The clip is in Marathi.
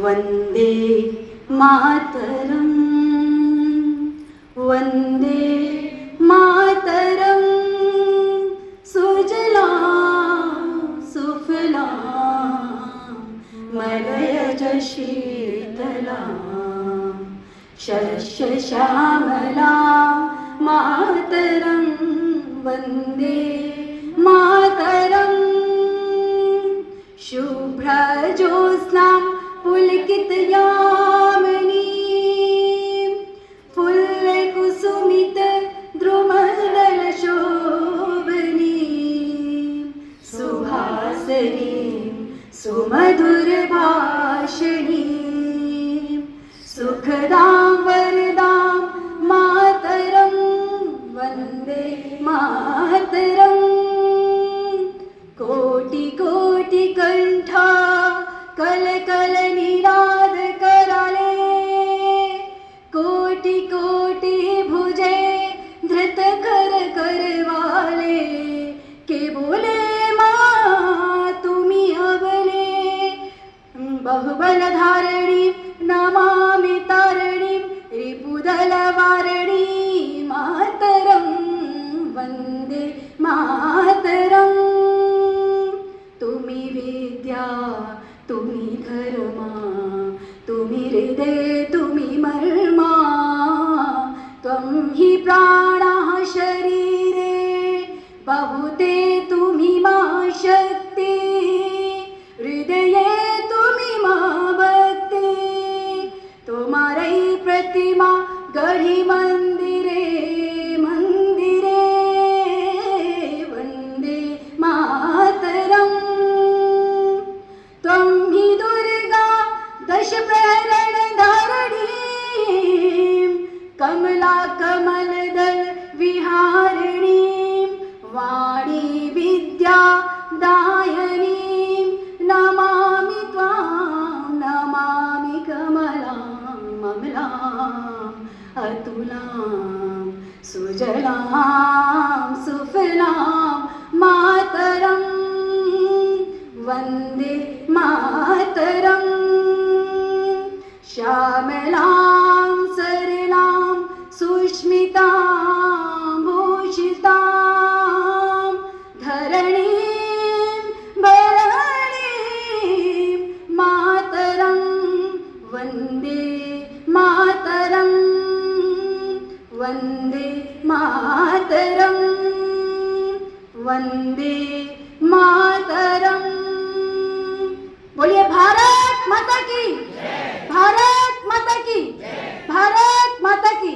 वंदे मातरम, वंदे मातरम, सुजला सुफला मलयज शीतला शस्य श्यामला मातरम, वंदे मातरम, शुभ्रज्योत्स्ना पुलकितयामिनी फुल्लकुसुमित द्रुमदलशोभनी सुहासिनी सुमधुरभाषिणी सुखदां वरदां मातरं, वन्दे मातरं, कोटि कोटि कंठा कल कल निनाद कराले, कोटि कोटि भुजे धृत कर करवाले, के बोले माँ तुम्ही अबले, बहुबल धारणी नमामि तारणी रिपुदल वारणी मातरं, वन्दे मातरं, तुम्ही विद्या तुम्ही धर्मा तुम्ही हृदय तुम्ही मर्मा, त्वं हि प्राणः शरीरे बहुते तुम्ही मा शक्ति, हृदये तुम्ही मा भक्ति, तुम्हारी प्रतिमा गढ़ी मंदिरे मंदिरे, वंदे मातरम, त्वं हि दुर्गा दश प्रहरण धारणी कमला कमलदल विहारिणी वाणी विद्या दायनी, नमामि त्वां नमामि कमलां ममलां अतुलां सुजलां सुफलां मातरं, वन्दे मातरं, श्यामलां सरलां सुष्मितां भूषितां धरणीं भरणीं मातरं, वन्दे मातरं, वन्दे मातरं, वन्दे मातरं। बोलिए भारत माता की, भारत माता की, भारत माता की।